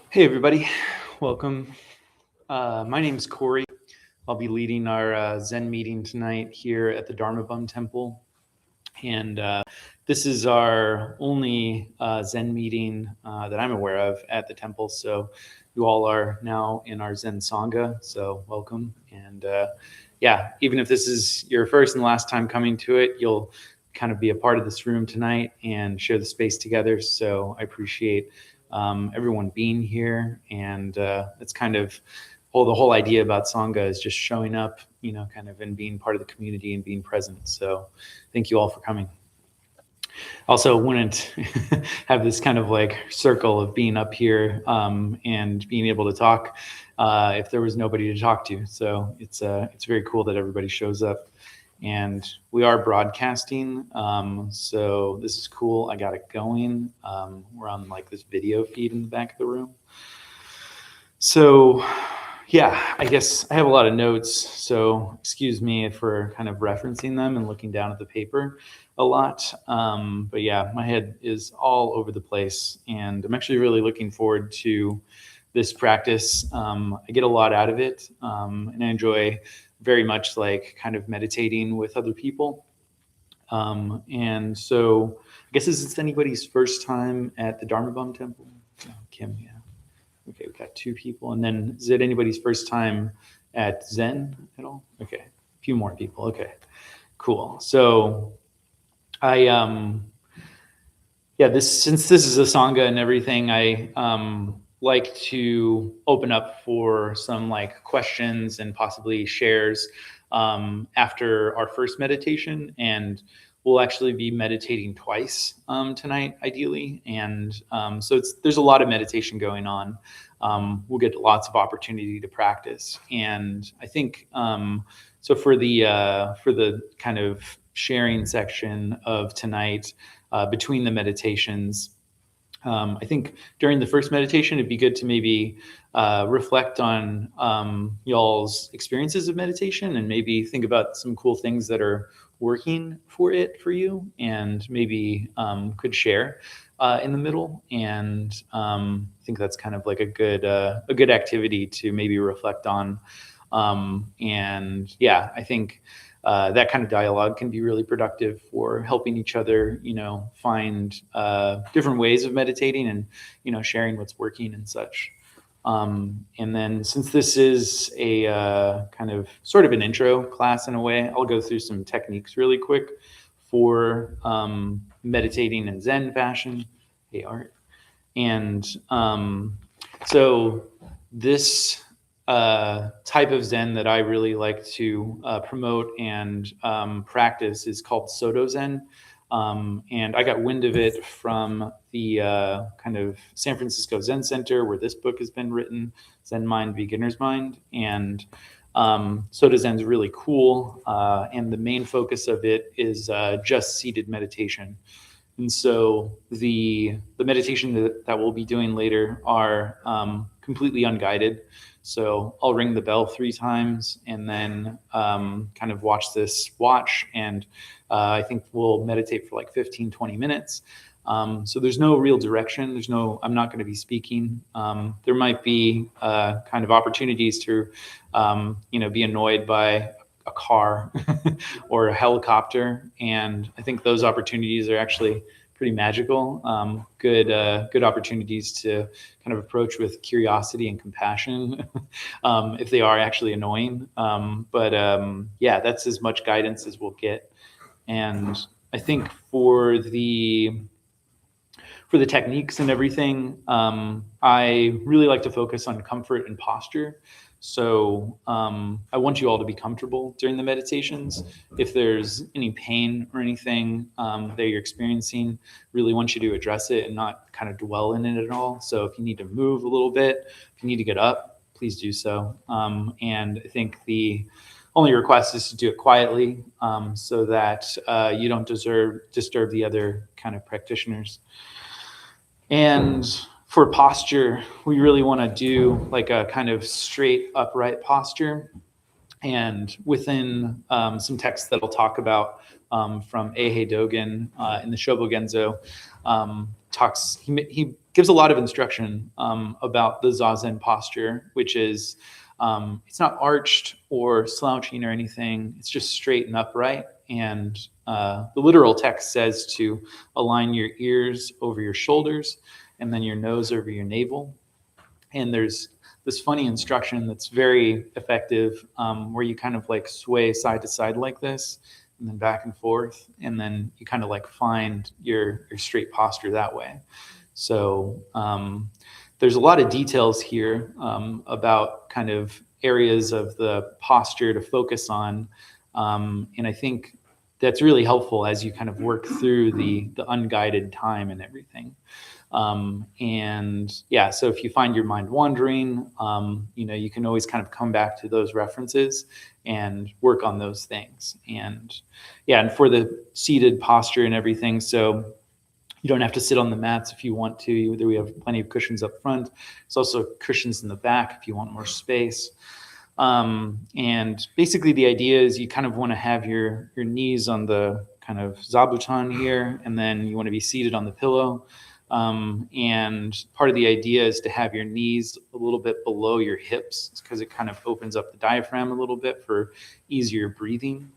Hey everybody, welcome. My name is Cory. I'll be leading our Zen meeting tonight here at the Dharma Bum Temple. And this is our only Zen meeting that I'm aware of at the temple. So you all are now in our Zen Sangha, so welcome. And yeah, even if this is your first and last time coming to it, you'll kind of be a part of this room tonight and share the space together. So I appreciate everyone being here. And it's kind of the whole idea about Sangha is just showing up, kind of and being part of the community and being present. So thank you all for coming. Also wouldn't have this kind of like circle of being up here and being able to talk if there was nobody to talk to. So it's very cool that everybody shows up. And we are broadcasting, so this is cool. I got it going. We're on like this video feed in the back of the room. So yeah, I guess I have a lot of notes, so excuse me if we're kind of referencing them and looking down at the paper a lot. But yeah, my head is all over the place, and I'm actually really looking forward to this practice. I get a lot out of it, and I enjoy very much like kind of meditating with other people. And so I guess this is anybody's first time at the Dharma Bum Temple? Oh, Kim, yeah. Okay, we got two people. And then is it anybody's first time at Zen at all? Okay, a few more people. Okay, cool. So since this is a Sangha and everything, I like to open up for some like questions and possibly shares after our first meditation. And we'll actually be meditating twice tonight, ideally. And so there's a lot of meditation going on. We'll get lots of opportunity to practice. And I think, so for the kind of sharing section of tonight, between the meditations, I think during the first meditation, it'd be good to maybe reflect on y'all's experiences of meditation and maybe think about some cool things that are working for you, and maybe could share in the middle. And I think that's kind of like a good activity to maybe reflect on. And yeah, I think that kind of dialogue can be really productive for helping each other, find different ways of meditating and, sharing what's working and such. And then since this is a kind of sort of an intro class in a way, I'll go through some techniques really quick for meditating in Zen fashion. Hey, Art. And so this type of Zen that I really like to promote and practice is called Soto Zen. And I got wind of it from the kind of San Francisco Zen Center, where this book has been written, Zen Mind, Beginner's Mind. And Soto Zen is really cool. And the main focus of it is just seated meditation. And so the meditation that we'll be doing later are completely unguided. So I'll ring the bell 3 times and then kind of watch, and I think we'll meditate for like 15, 20 minutes. So there's no real direction. I'm not going to be speaking. There might be kind of opportunities to, be annoyed by a car or a helicopter. And I think those opportunities are actually pretty magical. Good opportunities to kind of approach with curiosity and compassion if they are actually annoying. But that's as much guidance as we'll get. And I think for the techniques and everything, I really like to focus on comfort and posture. So I want you all to be comfortable during the meditations. If there's any pain or anything that you're experiencing, really want you to address it and not kind of dwell in it at all. So if you need to move a little bit, if you need to get up, please do so. And I think the only request is to do it quietly so that you don't disturb the other kind of practitioners. And for posture, we really want to do like a kind of straight upright posture. And within some texts that I'll talk about, from Eihei Dogen in the Shobogenzo talks. He gives a lot of instruction about the zazen posture, which is it's not arched or slouching or anything. It's just straight and upright. And the literal text says to align your ears over your shoulders and then your nose over your navel. And there's this funny instruction that's very effective where you kind of like sway side to side like this and then back and forth. And then you kind of like find your straight posture that way. So there's a lot of details here about kind of areas of the posture to focus on. And I think that's really helpful as you kind of work through the unguided time and everything. And yeah, so if you find your mind wandering, you can always kind of come back to those references and work on those things. And yeah, and for the seated posture and everything, so you don't have to sit on the mats if you want to. We have plenty of cushions up front. There's also cushions in the back if you want more space. And basically the idea is you kind of want to have your knees on the kind of zabuton here, and then you want to be seated on the pillow. And part of the idea is to have your knees a little bit below your hips because it kind of opens up the diaphragm a little bit for easier breathing.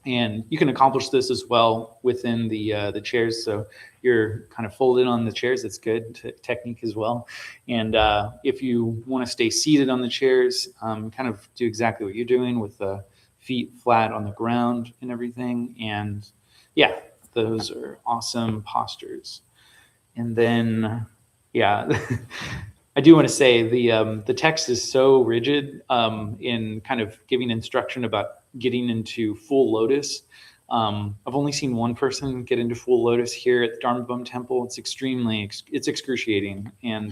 And you can accomplish this as well within the chairs. So you're kind of folded on the chairs. It's good technique as well. And if you want to stay seated on the chairs, kind of do exactly what you're doing with the feet flat on the ground and everything. And yeah, those are awesome postures. And then, yeah, I do want to say the text is so rigid in kind of giving instruction about getting into full lotus. I've only seen one person get into full lotus here at the Dharma Bum Temple. It's it's excruciating. And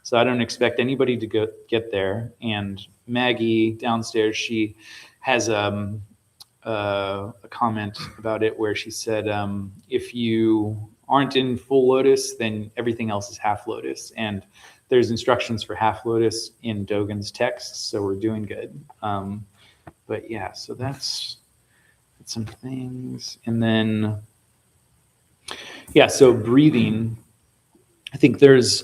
so I don't expect anybody to get there. And Maggie downstairs, she has a comment about it where she said, if you aren't in full lotus, then everything else is half lotus. And there's instructions for half lotus in Dogen's text, so we're doing good. But yeah, so that's some things. And then, yeah, so breathing. I think there's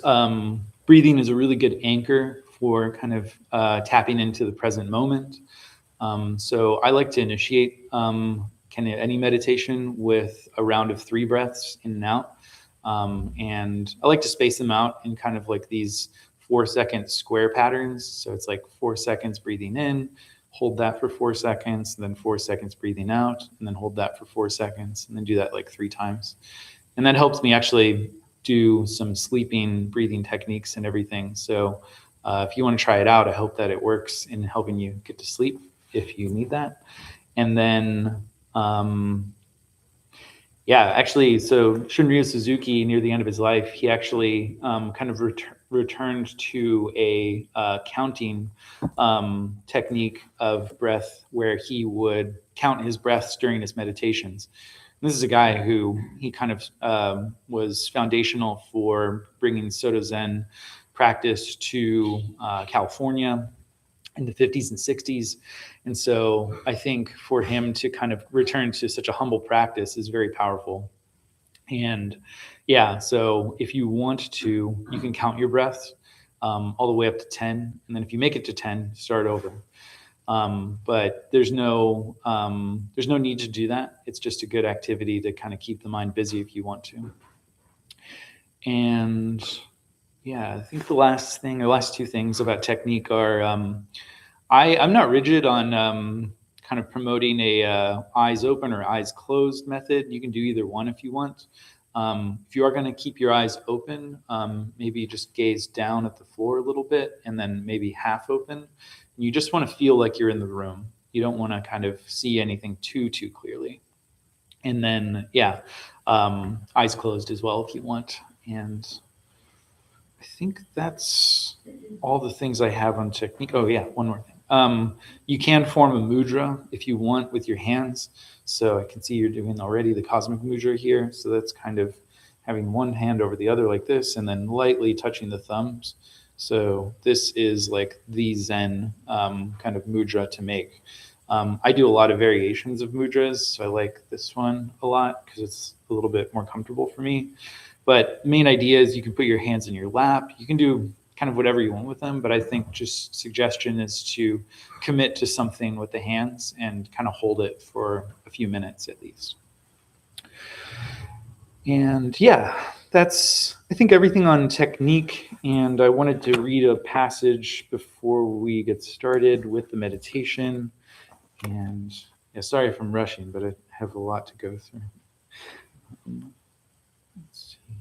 breathing is a really good anchor for kind of tapping into the present moment. So I like to initiate any meditation with a round of 3 breaths in and out. And I like to space them out in kind of like these 4-second square patterns. So it's like 4 seconds breathing in, hold that for 4 seconds, and then 4 seconds breathing out, and then hold that for 4 seconds, and then do that like 3 times. And that helps me actually do some sleeping breathing techniques and everything. So if you want to try it out, I hope that it works in helping you get to sleep if you need that. And then, yeah, actually, so Shunryu Suzuki, near the end of his life, he actually kind of returned to a counting technique of breath where he would count his breaths during his meditations. And this is a guy who he kind of was foundational for bringing Soto Zen practice to California in the 50s and 60s. And so I think for him to kind of return to such a humble practice is very powerful. And yeah, so if you want to, you can count your breaths all the way up to 10. And then if you make it to 10, start over. But there's no need to do that. It's just a good activity to kind of keep the mind busy if you want to. And yeah, I think the last 2 things about technique are, I'm not rigid on kind of promoting a eyes open or eyes closed method. You can do either one if you want. If you are going to keep your eyes open, maybe just gaze down at the floor a little bit and then maybe half open. You just want to feel like you're in the room. You don't want to kind of see anything too clearly. And then, yeah, eyes closed as well if you want. And I think that's all the things I have on technique. Oh yeah, one more thing. You can form a mudra if you want with your hands. So I can see you're doing already the cosmic mudra here. So that's kind of having one hand over the other like this and then lightly touching the thumbs. So this is like the Zen kind of mudra to make. I do a lot of variations of mudras, so I like this one a lot because it's a little bit more comfortable for me. But main idea is you can put your hands in your lap. You can do kind of whatever you want with them, but I think just suggestion is to commit to something with the hands and kind of hold it for a few minutes at least. And yeah, that's, I think, everything on technique. And I wanted to read a passage before we get started with the meditation. And yeah, sorry if I'm rushing, but I have a lot to go through. Let's see.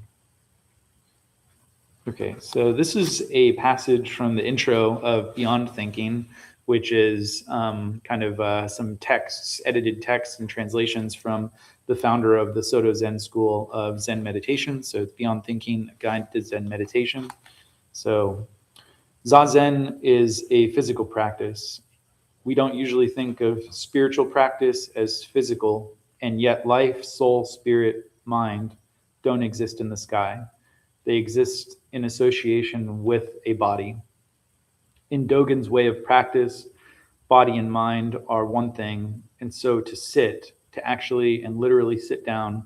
Okay, so this is a passage from the intro of Beyond Thinking, which is kind of some texts, edited texts and translations from the founder of the Soto Zen school of Zen meditation. So it's Beyond Thinking, a guide to Zen meditation. So zazen is a physical practice. We don't usually think of spiritual practice as physical, and yet life, soul, spirit, mind don't exist in the sky. They exist in association with a body. In Dogen's way of practice, body and mind are one thing, and so to sit, to actually and literally sit down,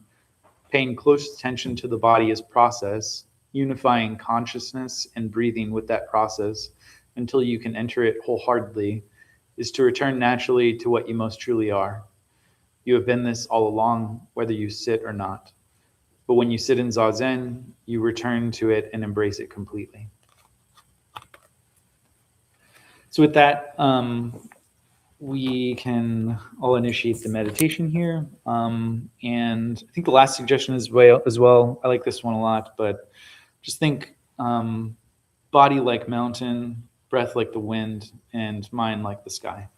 paying close attention to the body as process, unifying consciousness and breathing with that process until you can enter it wholeheartedly, is to return naturally to what you most truly are. You have been this all along, whether you sit or not. But when you sit in zazen, you return to it and embrace it completely. So with that, we can all initiate the meditation here. And I think the last suggestion as well, I like this one a lot, but just think body like mountain, breath like the wind, and mind like the sky.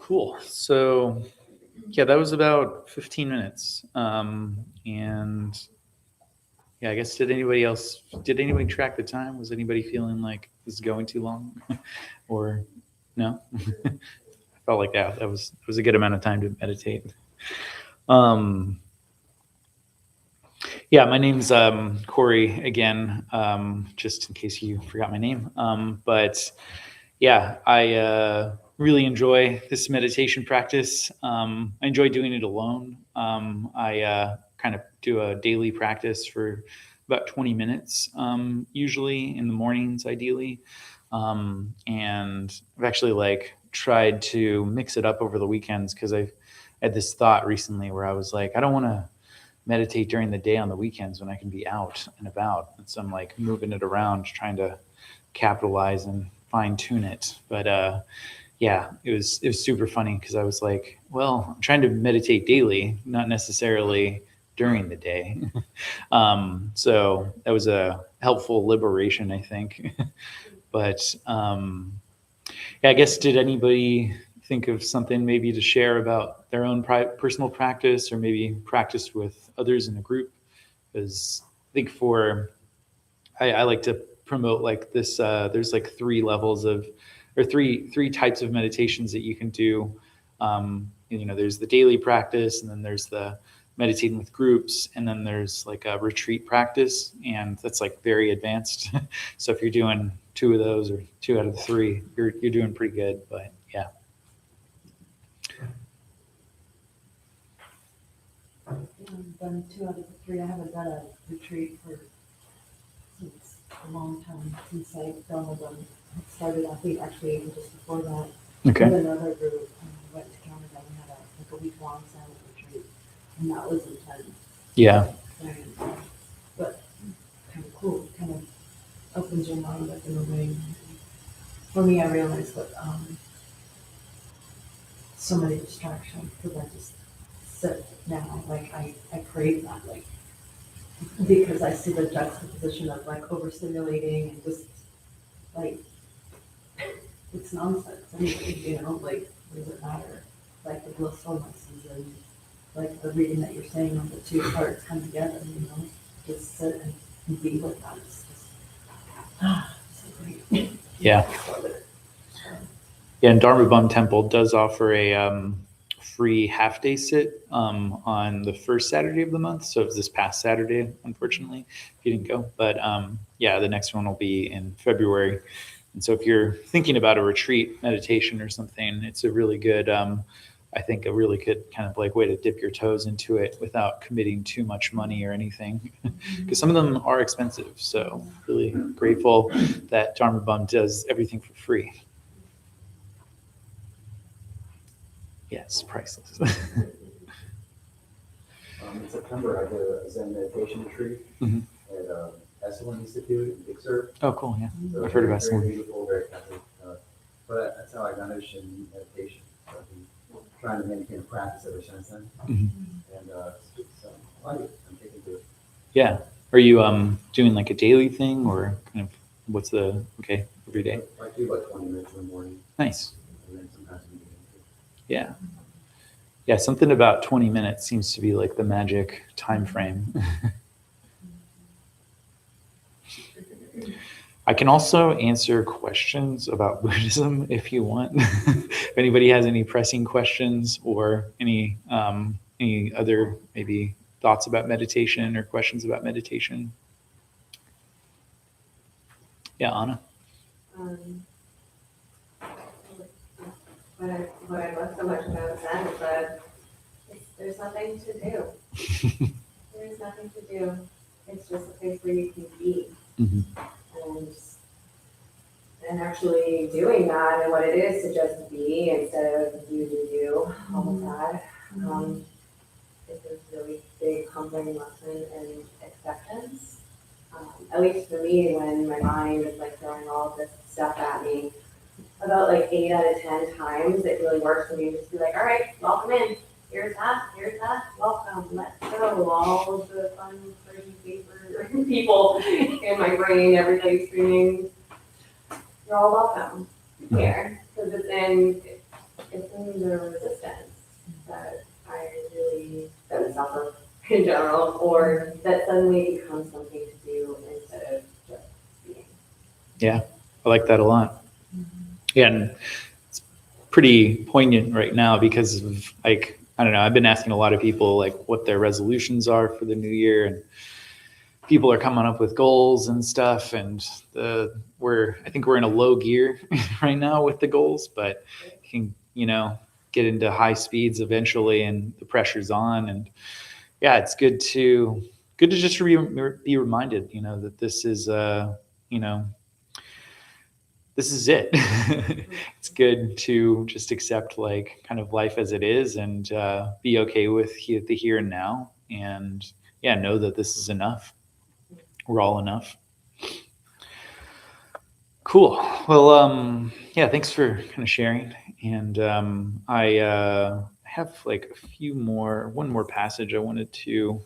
Cool. So yeah, that was about 15 minutes. And yeah, I guess did anybody track the time? Was anybody feeling like this is going too long? Or no? I felt like that was a good amount of time to meditate. Yeah, my name's Cory again, just in case you forgot my name. But yeah, I really enjoy this meditation practice. I enjoy doing it alone. I kind of do a daily practice for about 20 minutes, usually in the mornings, ideally. And I've actually tried to mix it up over the weekends because I had this thought recently where I was like, I don't want to meditate during the day on the weekends when I can be out and about. And so I'm like moving it around, trying to capitalize and fine tune it. But yeah, it was super funny because I was like, well, I'm trying to meditate daily, not necessarily during the day. So that was a helpful liberation, I think. But yeah, I guess, did anybody think of something maybe to share about their own personal practice, or maybe practice with others in a group? Because I think I like to promote like this. There's like three levels of, or three types of meditations that you can do. There's the daily practice, and then there's the meditating with groups, and then there's like a retreat practice, and that's like very advanced. So if you're doing two of those, or two out of the three, you're doing pretty good. But yeah. I've done 2 out of the 3. I haven't done a retreat since a long time, since I started, I think actually even just before that. Okay. With another group, went to Canada and had a week-long silent retreat, and that was intense. Yeah. But kind of cool, kind of opens your mind up in a way. For me, I realized that so many distractions, because I just sit now, like I crave that, like, because I see the juxtaposition of like overstimulating and just like, it's nonsense anyway, like, what does it matter? Like the blissfulnesses and like the reading that you're saying on the 2 parts come together, just sit and be with that. It's just, so great. Yeah. Love it. Yeah, and Dharma Bum Temple does offer a free half-day sit on the first Saturday of the month. So it was this past Saturday, unfortunately, if you didn't go. But yeah, the next one will be in February. And so if you're thinking about a retreat meditation or something, it's a really good, I think, a really good kind of like way to dip your toes into it without committing too much money or anything, because some of them are expensive. So really grateful that Dharma Bum does everything for free. Yes, priceless. In September, I did a Zen meditation retreat at Esalen Institute in Big Sur. Oh, cool, yeah. So I've heard about very Esalen. beautiful, very Catholic. But that's how I got interested in meditation. So I've been trying to maintain a practice ever since then. And I like it. I'm taking to it. Yeah. Are you doing like a daily thing, or kind of what's the, every day? I do about 20 minutes in the morning. Nice. And then sometimes in the evening. Yeah. Yeah, something about 20 minutes seems to be like the magic time frame. I can also answer questions about Buddhism if you want. If anybody has any pressing questions, or any other maybe thoughts about meditation or questions about meditation. Yeah, Anna. What I love so much about Zen is that there's nothing to do. There's nothing to do. It's just a place where you can be. And actually doing that, and what it is to just be instead of do all of that. It's a really big humbling lesson in acceptance. At least for me, when my mind is like throwing all of this stuff at me, about like 8 out of 10 times, it really works for me to just be like, all right, welcome in. Here's that, welcome, let's go. All of the fun, crazy paper people in my brain, everybody screaming, you're all welcome here. Because it's in the resistance that that suffer in general, or that suddenly becomes something to do instead of just being. Yeah, I like that a lot. Yeah, and it's pretty poignant right now because of, like, I don't know, I've been asking a lot of people like what their resolutions are for the new year, and people are coming up with goals and stuff, and I think we're in a low gear right now with the goals, but can, get into high speeds eventually, and the pressure's on. And yeah, it's good to just be reminded, that this is this is it. It's good to just accept like kind of life as it is, and be okay with the here and now, and yeah, know that this is enough. We're all enough. Cool. Well, yeah, thanks for kind of sharing. And I have like one more passage I wanted to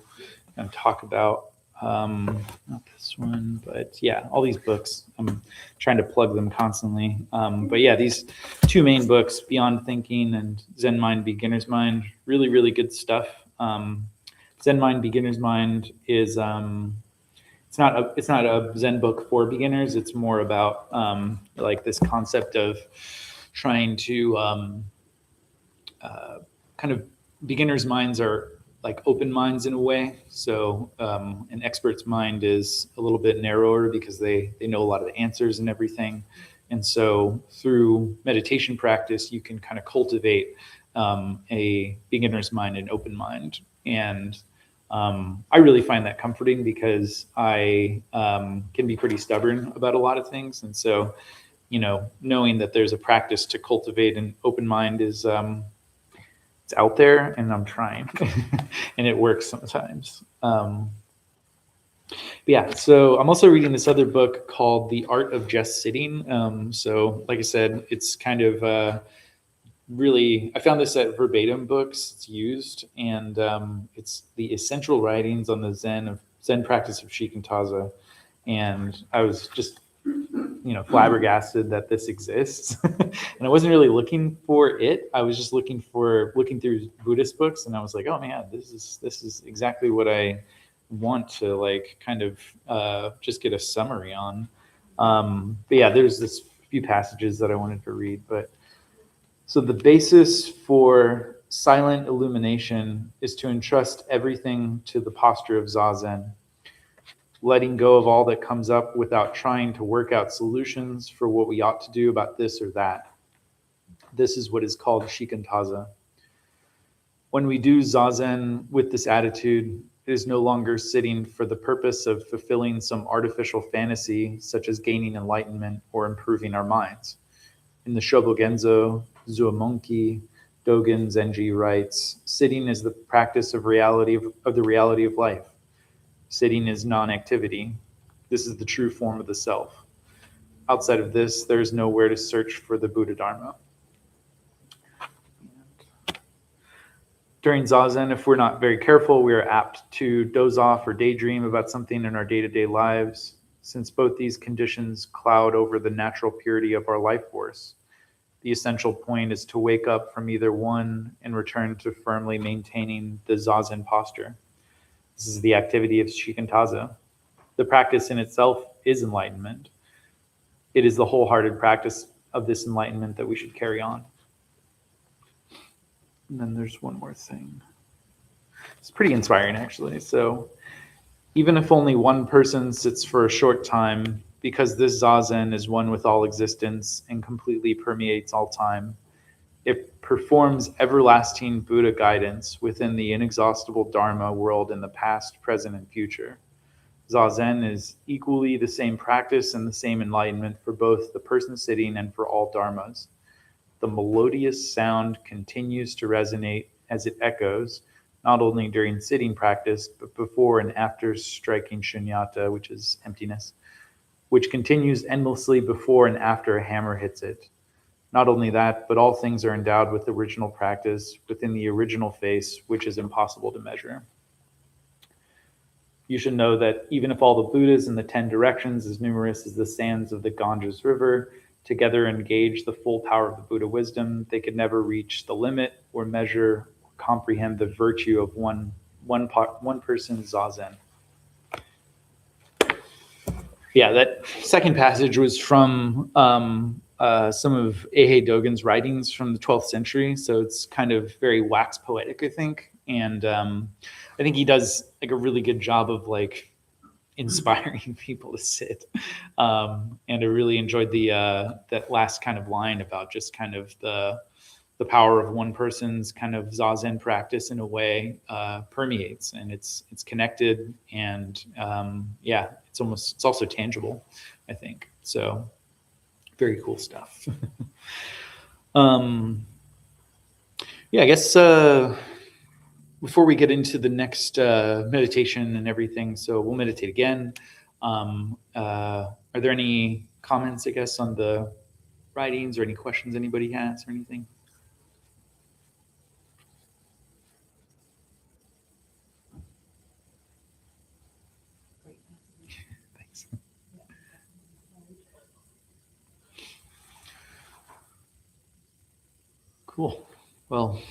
talk about. Not this one, but yeah, all these books. I'm trying to plug them constantly. But yeah, these two main books, Beyond Thinking and Zen Mind, Beginner's Mind, really, really good stuff. Zen Mind, Beginner's Mind is it's not a Zen book for beginners. It's more about like this concept of trying to kind of, beginners' minds are like open minds in a way. So an expert's mind is a little bit narrower because they know a lot of the answers and everything. And so through meditation practice, you can kind of cultivate a beginner's mind, an open mind. And I really find that comforting because I can be pretty stubborn about a lot of things. And so, knowing that there's a practice to cultivate an open mind is, it's out there, and I'm trying, and it works sometimes. Yeah, so I'm also reading this other book called The Art of Just Sitting. So like I said, it's kind of really, I found this at Verbatim Books. It's used, and it's the essential writings on the Zen practice of Shikantaza. And I was just, flabbergasted that this exists. And I wasn't really looking for it. I was just looking through Buddhist books, and I was like, oh man, this is exactly what I want to like kind of just get a summary on. But yeah, there's this few passages that I wanted to read. But so the basis for silent illumination is to entrust everything to the posture of zazen, letting go of all that comes up without trying to work out solutions for what we ought to do about this or that. This is what is called shikantaza. When we do zazen with this attitude, it is no longer sitting for the purpose of fulfilling some artificial fantasy, such as gaining enlightenment or improving our minds. In the Shobogenzo, Zuomonki, Dogen Zenji writes, sitting is the practice of the reality of life. Sitting is non-activity. This is the true form of the self. Outside of this, there is nowhere to search for the Buddha Dharma. During zazen, if we're not very careful, we are apt to doze off or daydream about something in our day-to-day lives, since both these conditions cloud over the natural purity of our life force. The essential point is to wake up from either one and return to firmly maintaining the zazen posture. This is the activity of shikantaza. The practice in itself is enlightenment. It is the wholehearted practice of this enlightenment that we should carry on. And then there's one more thing. It's pretty inspiring, actually. So even if only one person sits for a short time, because this zazen is one with all existence and completely permeates all time, it performs everlasting Buddha guidance within the inexhaustible Dharma world in the past, present, and future. Zazen is equally the same practice and the same enlightenment for both the person sitting and for all Dharmas. The melodious sound continues to resonate as it echoes, not only during sitting practice, but before and after striking shunyata, which is emptiness, which continues endlessly before and after a hammer hits it. Not only that, but all things are endowed with original practice within the original face, which is impossible to measure. You should know that even if all the Buddhas in the 10 directions, as numerous as the sands of the Ganges River, together engage the full power of the Buddha wisdom, they could never reach the limit or measure or comprehend the virtue of one person's zazen. Yeah, that second passage was from some of Eihei Dogen's writings from the 12th century. So it's kind of very wax poetic, I think. And I think he does like a really good job of like inspiring people to sit. And I really enjoyed that last kind of line about just kind of the power of one person's kind of zazen practice in a way permeates, and it's connected, and yeah, it's also tangible, I think. So very cool stuff. Yeah, I guess before we get into the next meditation and everything, so we'll meditate again. Are there any comments, I guess, on the writings or any questions anybody has or anything? Thanks. Cool. Well,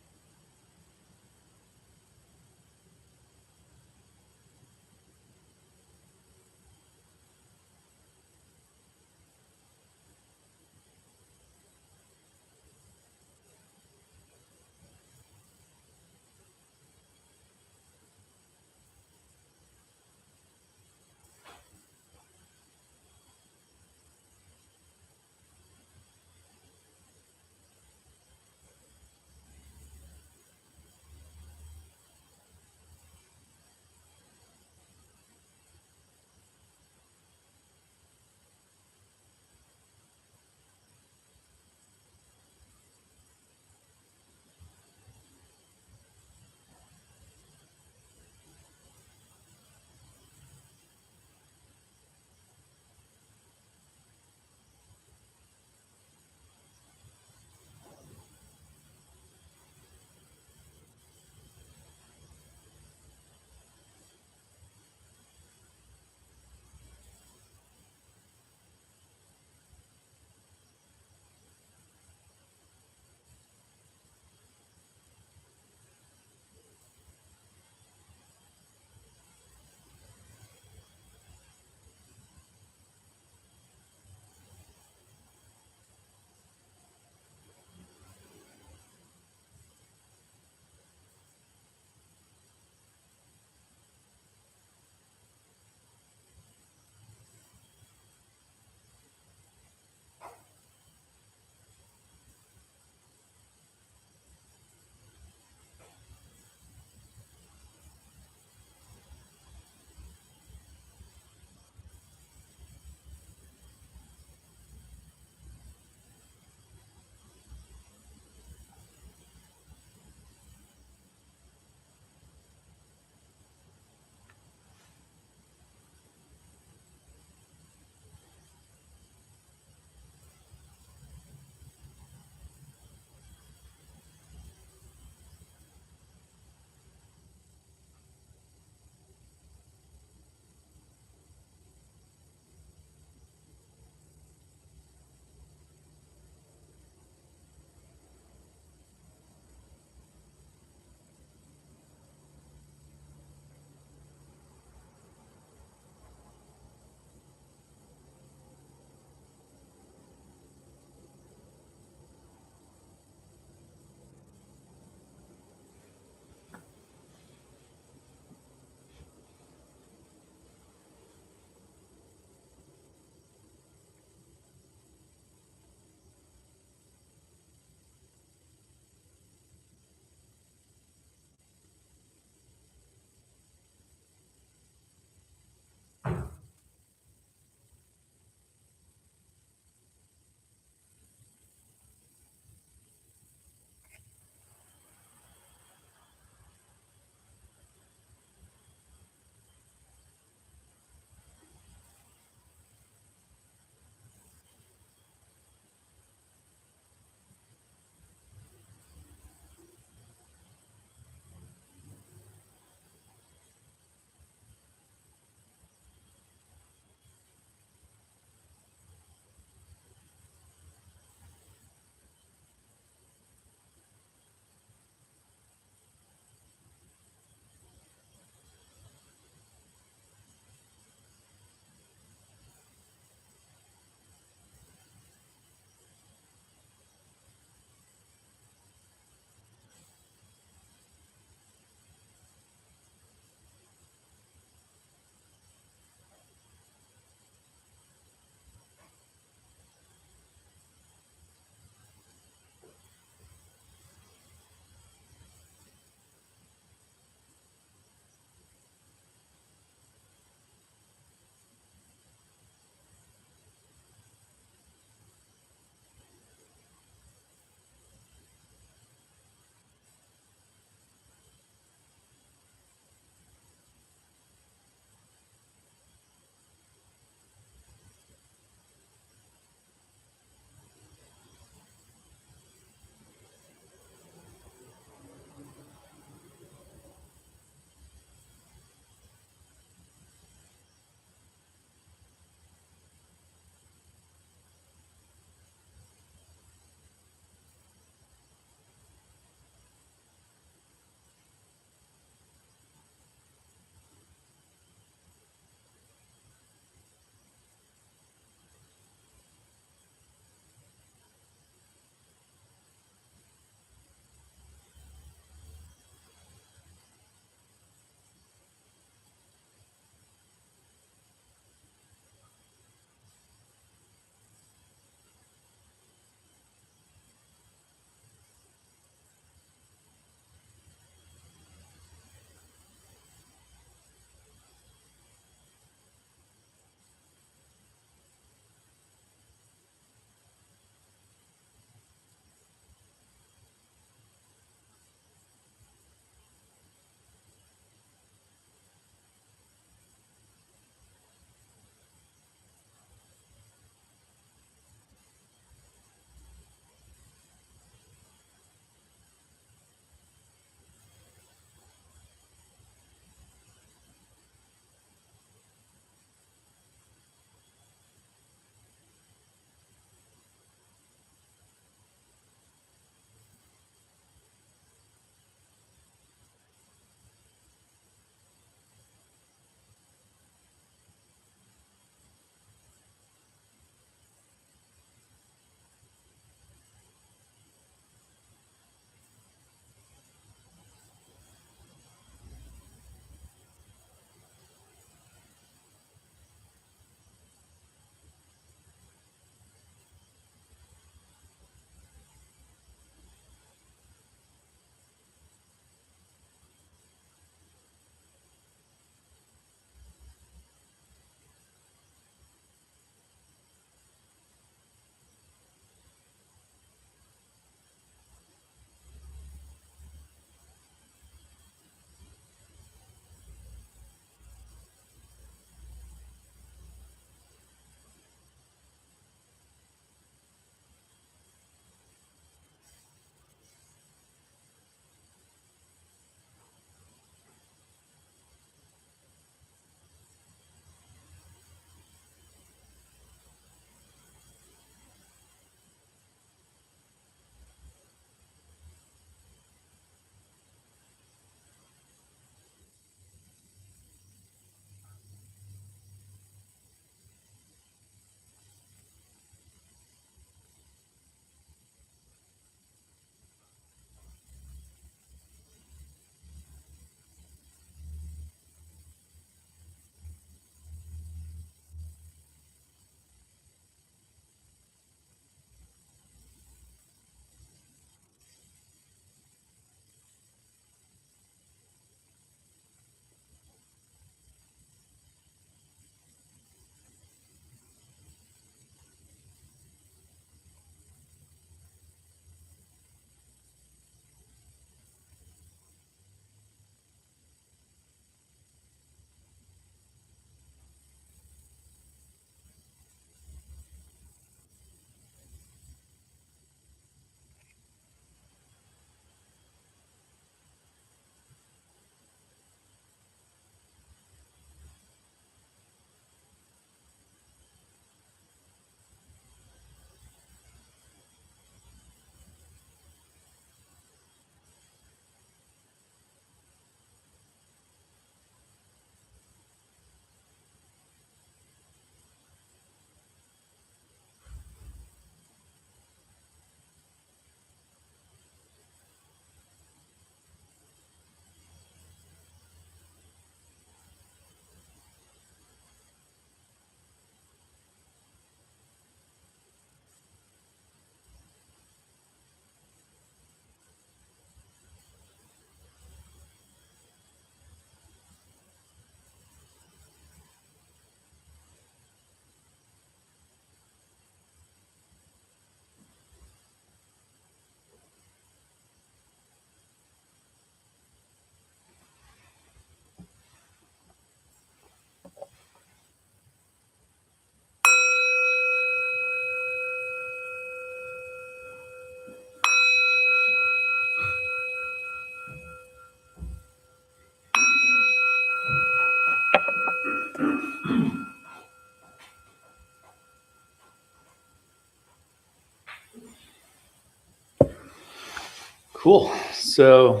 Cool. So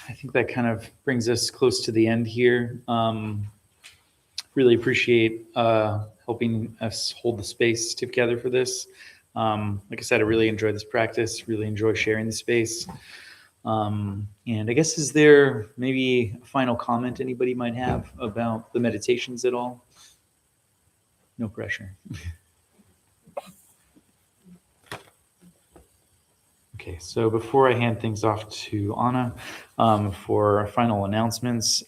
I think that kind of brings us close to the end here. Really appreciate helping us hold the space together for this. Like I said, I really enjoy this practice, really enjoy sharing the space. And I guess, is there maybe a final comment anybody might have about the meditations at all? No pressure. Okay, so before I hand things off to Anna for final announcements,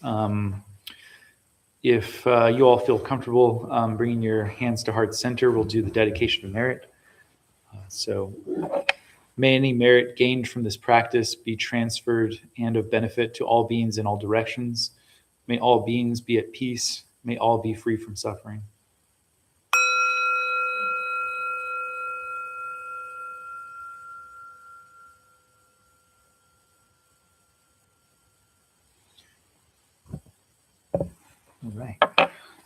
if you all feel comfortable bringing your hands to heart center, we'll do the dedication of merit. So may any merit gained from this practice be transferred and of benefit to all beings in all directions. May all beings be at peace. May all be free from suffering. All right.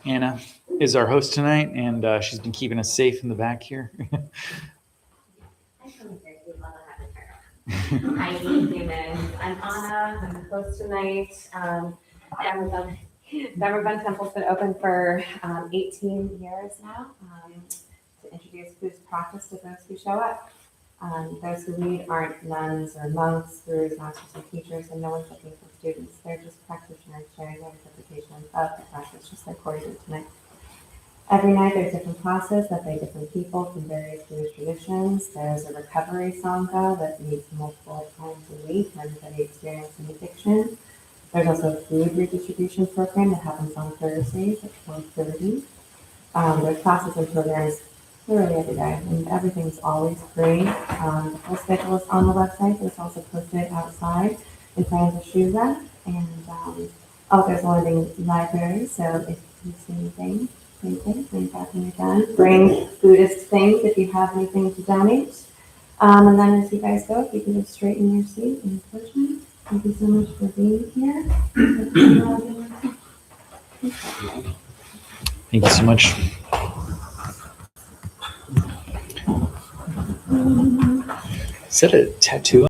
Anna is our host tonight, and she's been keeping us safe in the back here. Hi, humans. I'm Anna. I'm the host tonight. Denver Temple's been open for 18 years now to introduce Buddhist practice to those who show up. Those who lead aren't nuns or monks, gurus, masters, and teachers, and no one's looking for students. They're just practitioners sharing their interpretation of the practice, just like Cory did tonight. Every night there's different classes that by different people from various Buddhist traditions. There's a recovery sangha that meets multiple times a week for anybody experiencing addiction. There's also a food redistribution program that happens on Thursdays at 12:30. There's classes and programs literally every day, and everything's always free. The full schedule is on the website, but it's also posted outside in front of the shoe rack. And there's a living library, so if you see anything, bring back when you're done. Bring Buddhist things if you have anything to donate. And then as you guys go, if you can just straighten your seat and push me. Thank you so much for being here. Thank you so much. Is that a tattoo?